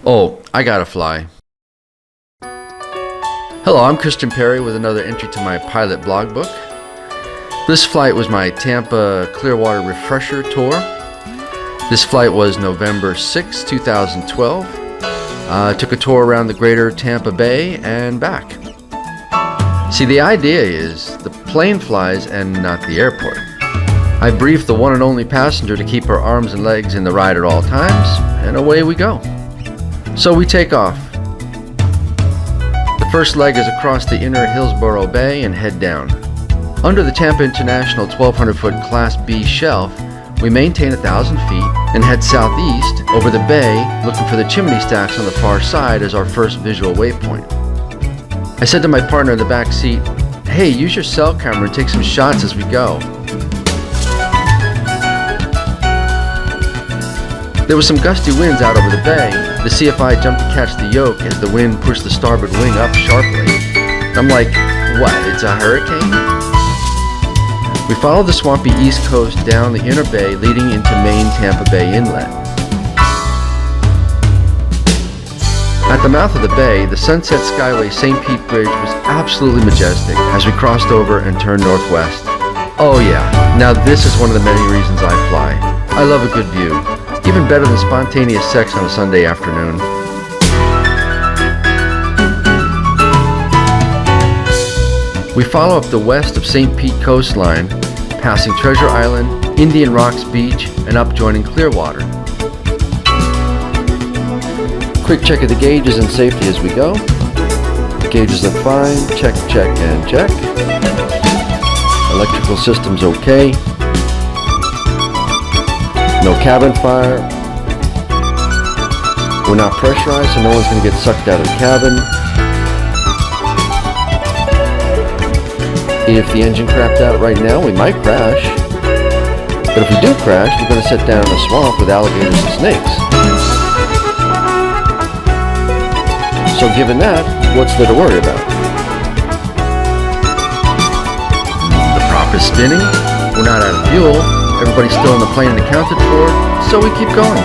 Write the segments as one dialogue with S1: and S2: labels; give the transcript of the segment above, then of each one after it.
S1: Oh, I gotta fly. Hello, I'm Christian Perry with another entry to my pilot blog book. This flight was my Tampa Clearwater Refresher Tour. This flight was November 6, 2012. I took a tour around the greater Tampa Bay and back. See, the idea is the plane flies and not the airport. I briefed the one and only passenger to keep her arms and legs in the ride at all times, and away we go. So we take off. The first leg is across the inner Hillsborough Bay and head down. Under the Tampa International 1,200-foot Class B shelf, we maintain 1,000 feet and head southeast over the bay, looking for the chimney stacks on the far side as our first visual waypoint. I said to my partner in the back seat, "Hey, use your cell camera and take some shots as we go." There was some gusty winds out over the bay. The CFI jumped to catch the yoke as the wind pushed the starboard wing up sharply. I'm like, what, it's a hurricane? We followed the swampy east coast down the inner bay leading into main Tampa Bay Inlet. At the mouth of the bay, the Sunset Skyway St. Pete Bridge was absolutely majestic as we crossed over and turned northwest. Oh yeah, now this is one of the many reasons I fly. I love a good view. Even better than spontaneous sex on a Sunday afternoon. We follow up the west of St. Pete coastline, passing Treasure Island, Indian Rocks Beach, and up joining Clearwater. Quick check of the gauges and safety as we go. The gauges are fine, check, check, and check. Electrical system's okay. No cabin fire. We're not pressurized, so no one's going to get sucked out of the cabin. If the engine crapped out right now, we might crash. But if we do crash, we're going to sit down in a swamp with alligators and snakes. So given that, what's there to worry about? The prop is spinning. We're not out of fuel. Everybody's still on the plane and accounted for, so we keep going.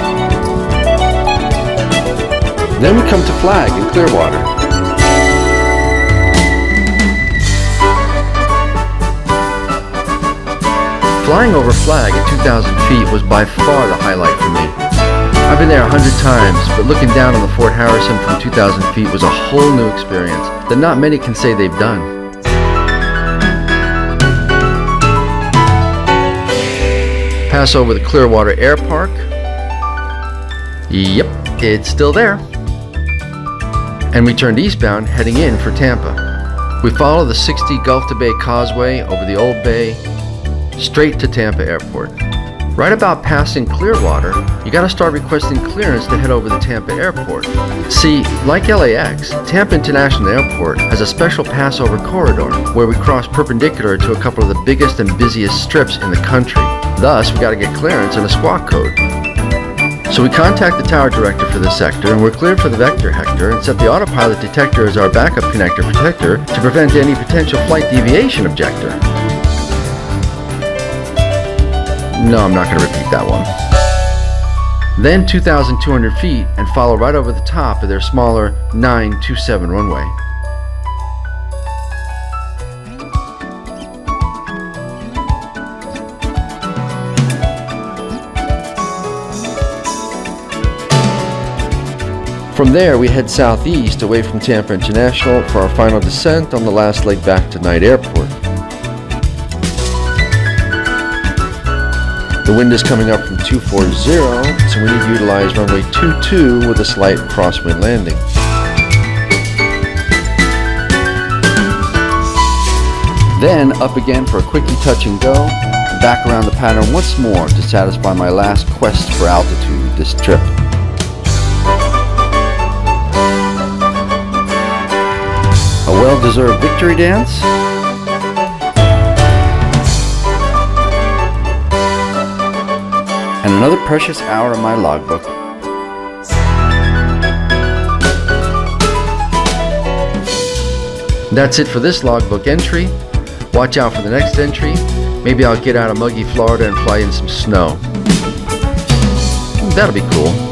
S1: Then we come to Flag in Clearwater. Flying over Flag at 2,000 feet was by far the highlight for me. I've been there 100 times, but looking down on the Fort Harrison from 2,000 feet was a whole new experience that not many can say they've done. Pass over the Clearwater Air Park. Yep, it's still there. And we turned eastbound, heading in for Tampa. We follow the 60 Gulf to Bay Causeway over the Old Bay, straight to Tampa Airport. Right about passing Clearwater, you gotta start requesting clearance to head over the Tampa Airport. See, like LAX, Tampa International Airport has a special passover corridor where we cross perpendicular to a couple of the biggest and busiest strips in the country. Thus, we gotta get clearance and a squawk code. So we contact the tower director for this sector, and we're cleared for the vector hector and set the autopilot detector as our backup connector protector to prevent any potential flight deviation objector. No, I'm not going to repeat that one. Then 2,200 feet and follow right over the top of their smaller 927 runway. From there, we head southeast away from Tampa International for our final descent on the last leg back to Knight Airport. The wind is coming up from 240, so we need to utilize runway 22 with a slight crosswind landing. Then up again for a quickie touch and go, and back around the pattern once more to satisfy my last quest for altitude this trip. A well-deserved victory dance. And another precious hour in my logbook. That's it for this logbook entry. Watch out for the next entry. Maybe I'll get out of muggy Florida and fly in some snow. That'll be cool.